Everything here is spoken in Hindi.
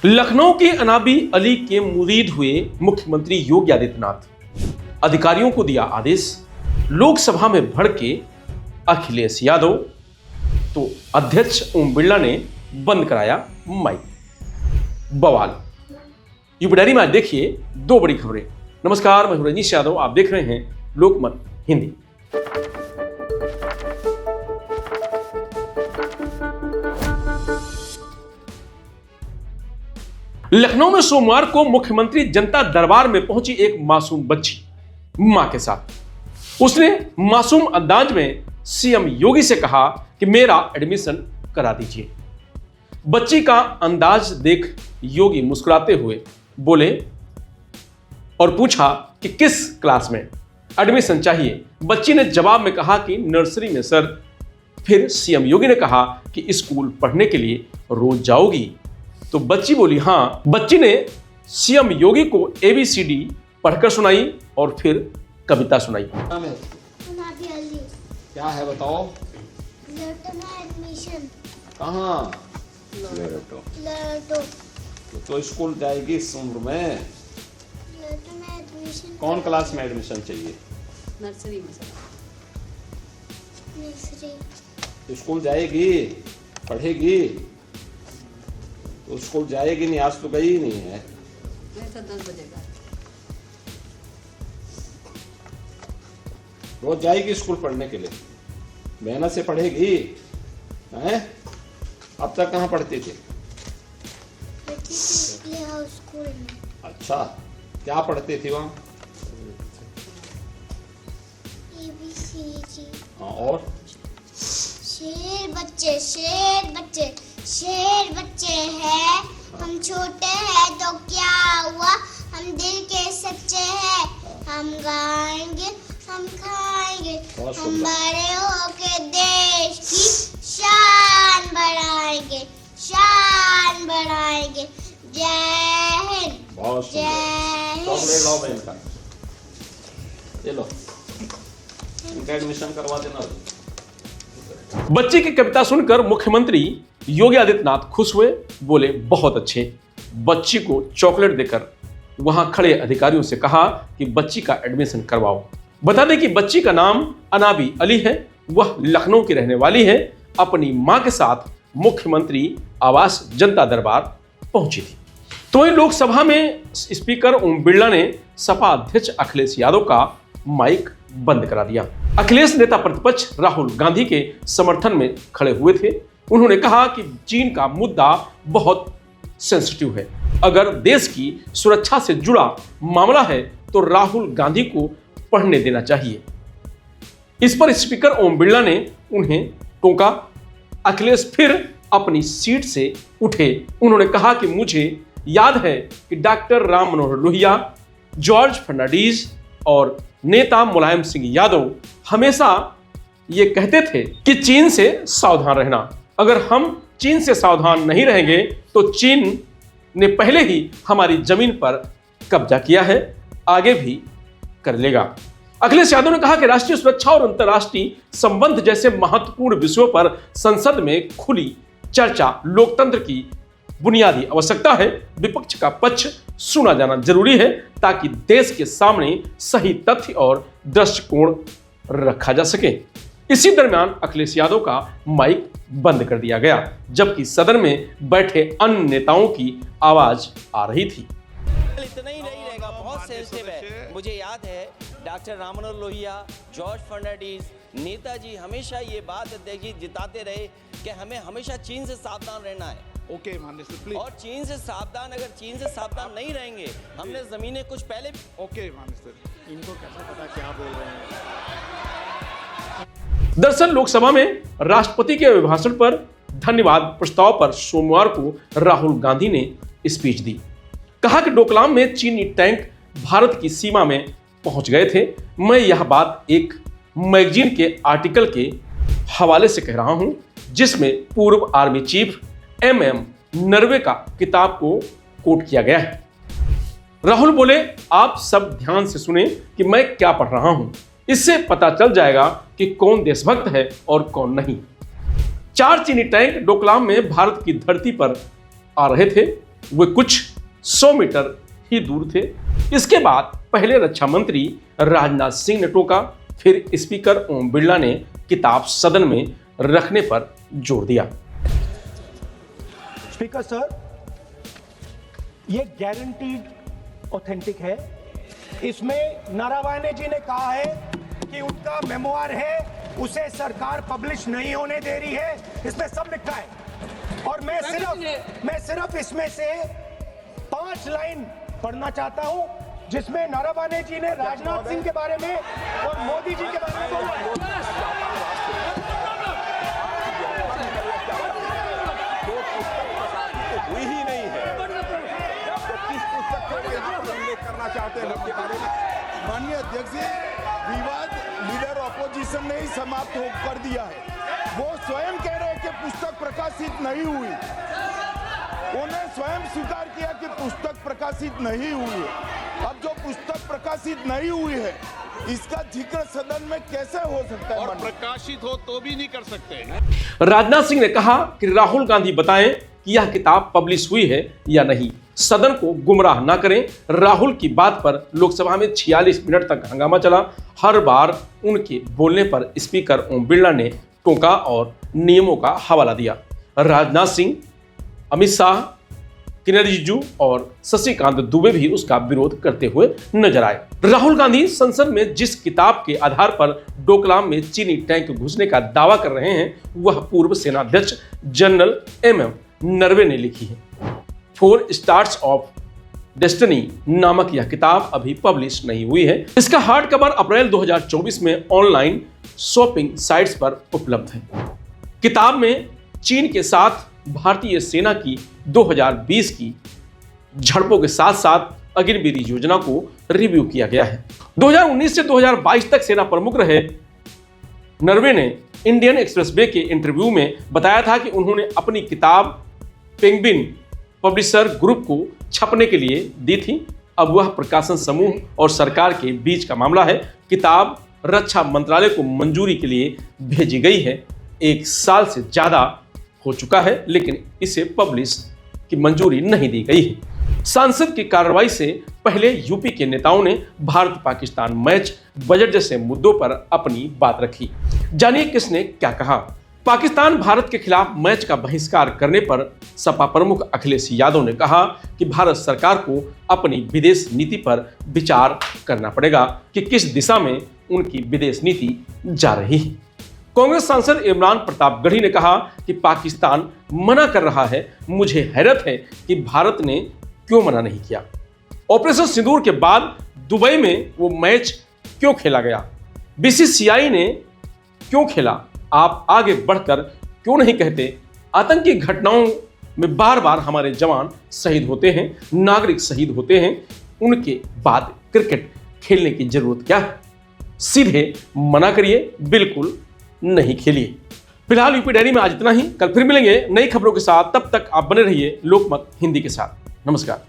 लखनऊ के अनाबी अली के मुरीद हुए मुख्यमंत्री योगी आदित्यनाथ। अधिकारियों को दिया आदेश, लोकसभा में भड़के अखिलेश यादव तो अध्यक्ष ओम बिरला ने बंद कराया माइक। बवाल। यूपी डायरी में आज देखिए दो बड़ी खबरें। नमस्कार, मैं हूं रजनीश यादव, आप देख रहे हैं लोकमत हिंदी। लखनऊ में सोमवार को मुख्यमंत्री जनता दरबार में पहुंची एक मासूम बच्ची मां के साथ। उसने मासूम अंदाज में सीएम योगी से कहा कि मेरा एडमिशन करा दीजिए। बच्ची का अंदाज देख योगी मुस्कुराते हुए बोले और पूछा कि किस क्लास में एडमिशन चाहिए। बच्ची ने जवाब में कहा कि नर्सरी में सर। फिर सीएम योगी ने कहा कि स्कूल पढ़ने के लिए रोज जाओगी? तो बच्ची बोली हाँ। बच्ची ने सीएम योगी को ABCD पढ़कर सुनाई और फिर कविता सुनाई। क्या है बताओ? एडमिशन कहाँ? तो स्कूल जाएगी इस उम्र में? एडमिशन कौन क्लास में एडमिशन चाहिए? नर्सरी में सर। नर्सरी। स्कूल जाएगी, पढ़ेगी? तो स्कूल जाएगी नहीं, आज तो गई ही नहीं है। नहीं सर, 10 बजे का। रोज जाएगी स्कूल पढ़ने के लिए, मेहनत से पढ़ेगी हैं? अब तक कहाँ पढ़ती थी? स्कूल में। अच्छा, क्या पढ़ती थी वहाँ? ABCD। हाँ, और? शेर बच्चे, शेर बच्चे, शेर बच्चे हैं हम, छोटे हैं तो क्या हुआ, हम दिल के सच्चे हैं, हम गाएंगे हम खाएंगे, हम बड़े होके देश की शान बढ़ाएंगे, शान बढ़ाएंगे। जय हिंद। बहुत जय सुंदर। हिंद। चॉकलेट लाओ बहन का, ये लो, इनका एडमिशन करवा देना। बच्ची की कविता सुनकर मुख्यमंत्री योगी आदित्यनाथ खुश हुए, बोले बहुत अच्छे। बच्ची को चॉकलेट देकर वहां खड़े अधिकारियों से कहा कि बच्ची का एडमिशन करवाओ। बता दें कि बच्ची का नाम अनाबी अली है, वह लखनऊ की रहने वाली है। अपनी मां के साथ मुख्यमंत्री आवास जनता दरबार पहुंची थी। तो वहीं लोकसभा में स्पीकर ओम बिरला ने सपा अध्यक्ष अखिलेश यादव का माइक बंद करा दिया। अखिलेश नेता प्रतिपक्ष राहुल गांधी के समर्थन में खड़े हुए थे। उन्होंने कहा कि चीन का मुद्दा बहुत सेंसिटिव है, अगर देश की सुरक्षा से जुड़ा मामला है तो राहुल गांधी को पढ़ने देना चाहिए। इस पर स्पीकर ओम बिरला ने उन्हें टोका। अखिलेश फिर अपनी सीट से उठे। उन्होंने कहा कि मुझे याद है कि डॉक्टर राम मनोहर लोहिया, जॉर्ज फर्नांडीज और नेता मुलायम सिंह यादव हमेशा ये कहते थे कि चीन से सावधान रहना। अगर हम चीन से सावधान नहीं रहेंगे तो चीन ने पहले ही हमारी जमीन पर कब्जा किया है, आगे भी कर लेगा। अखिलेश यादव ने कहा कि राष्ट्रीय सुरक्षा और अंतर्राष्ट्रीय संबंध जैसे महत्वपूर्ण विषयों पर संसद में खुली चर्चा लोकतंत्र की बुनियादी आवश्यकता है। विपक्ष का पक्ष सुना जाना जरूरी है ताकि देश के सामने सही तथ्य और दृष्टिकोण रखा जा सके। इसी दरमियान अखिलेश यादव का माइक बंद कर दिया गया, जबकि सदन में बैठे अन्य नेताओं की आवाज आ रही थी। इतना ही नहीं रहेगा, बहुत सेंसिटिव है। मुझे याद है डॉक्टर राम मनोहर लोहिया, जॉर्ज फर्नांडीज, नेताजी हमेशा ये बात देखिए जिताते रहे कि हमें हमेशा चीन से सावधान रहना है। ओके माननीय प्लीज। और चीन से सावधान, अगर चीन से सावधान नहीं रहेंगे, हमने जमीनें कुछ पहले। ओके माननीय, इनको कैसे पता क्या बोल रहे हैं? दरअसल लोकसभा में राष्ट्रपति के अभिभाषण पर धन्यवाद प्रस्ताव पर सोमवार को राहुल गांधी ने स्पीच दी। कहा कि डोकलाम में चीनी टैंक भारत की सीमा में पहुंच गए थे। मैं यह बात एक मैगजीन के आर्टिकल के हवाले से कह रहा हूं, जिसमें पूर्व आर्मी चीफ MM नरवे का किताब को कोट किया गया है। राहुल बोले, आप सब ध्यान से सुने कि मैं क्या पढ़ रहा हूं, इससे पता चल जाएगा कि कौन देशभक्त है और कौन नहीं। 4 चीनी टैंक डोकलाम में भारत की धरती पर आ रहे थे। वे कुछ 100 मीटर ही दूर थे। इसके बाद पहले रक्षा मंत्री राजनाथ सिंह ने टोका, फिर स्पीकर ओम बिरला ने किताब सदन में रखने पर जोर दिया। स्पीकर सर, ये गारंटीड ऑथेंटिक है। इसमें नारावाने जी ने कहा है कि उनका मेमोआर है, उसे सरकार पब्लिश नहीं होने दे रही है, इसमें सब लिखा है। और मैं सिर्फ इसमें से 5 लाइन पढ़ना चाहता हूं, जिसमें नारावाने जी ने राजनाथ सिंह के बारे में और मोदी जी के बारे में बोला हुई ही नहीं है। तो किस पुस्तक को यहाँ उल्लेख करना चाहते हैं उसके बारे में? माननीय अध्यक्ष जी, विवाद लीडर ऑपोजिशन ने ही समाप्त कर दिया है। वो स्वयं कह रहे हैं कि पुस्तक प्रकाशित नहीं हुई। उन्होंने स्वयं स्वीकार किया कि पुस्तक प्रकाशित नहीं हुई है। अब जो पुस्तक प्रकाशित नहीं हुई है, इसका जिक्र सदन में कैसे हो सकता है? और प्रकाशित हो तो भी नहीं कर सकते। राजनाथ सिंह ने कहा कि राहुल गांधी बताएं कि यह किताब पब्लिश हुई है या नहीं, सदन को गुमराह ना करें। राहुल की बात पर लोकसभा में 46 मिनट तक हंगामा चला। हर बार उनके बोलने पर स्पीकर ओम बिरला ने टोका और नियमों का हवाला दिया। राजनाथ सिंह, अमित शाह, किरेन रिजिजू और शशिकांत दुबे भी उसका विरोध करते हुए नजर आए। राहुल गांधी संसद में जिस किताब के आधार पर डोकलाम में चीनी टैंक घुसने का दावा कर रहे हैं, वह पूर्व सेनाध्यक्ष जनरल MM नरवे ने लिखी है। 4 स्टार्स ऑफ डेस्टिनी नामक यह किताब अभी पब्लिश नहीं हुई है। इसका हार्ड कवर अप्रैल 2024 में ऑनलाइन शॉपिंग साइट्स पर उपलब्ध है। किताब में चीन के साथ भारतीय सेना की 2020 की झड़पों के साथ साथ अग्निवीर योजना को रिव्यू किया गया है। 2019 से 2022 तक सेना प्रमुख रहे नरवे ने इंडियन एक्सप्रेस वे के इंटरव्यू में बताया था कि उन्होंने अपनी किताब पेंगुइन पब्लिशर ग्रुप को छपने के लिए दी थी। अब वह प्रकाशन समूह और सरकार के बीच का मामला है। किताब रक्षा मंत्रालय को मंजूरी के लिए भेजी गई है। 1 साल से ज्यादा हो चुका है, लेकिन इसे पब्लिश की मंजूरी नहीं दी गई है। संसद की कार्रवाई से पहले यूपी के नेताओं ने भारत पाकिस्तान मैच, बजट जैसे मुद्दों पर अपनी बात रखी। जानिए किसने क्या कहा। पाकिस्तान भारत के खिलाफ मैच का बहिष्कार करने पर सपा प्रमुख अखिलेश यादव ने कहा कि भारत सरकार को अपनी विदेश नीति पर विचार करना पड़ेगा कि किस दिशा में उनकी विदेश नीति जा रही है। कांग्रेस सांसद इमरान प्रताप गढ़ी ने कहा कि पाकिस्तान मना कर रहा है, मुझे हैरत है कि भारत ने क्यों मना नहीं किया। ऑपरेशन सिंदूर के बाद दुबई में वो मैच क्यों खेला गया, BCCI ने क्यों खेला, आप आगे बढ़कर क्यों नहीं कहते। आतंकी घटनाओं में बार बार हमारे जवान शहीद होते हैं, नागरिक शहीद होते हैं, उनके बाद क्रिकेट खेलने की जरूरत क्या है। सीधे मना करिए, बिल्कुल नहीं खेलिए। फिलहाल यूपी डायरी में आज इतना ही। कल फिर मिलेंगे नई खबरों के साथ। तब तक आप बने रहिए लोकमत हिंदी के साथ। नमस्कार।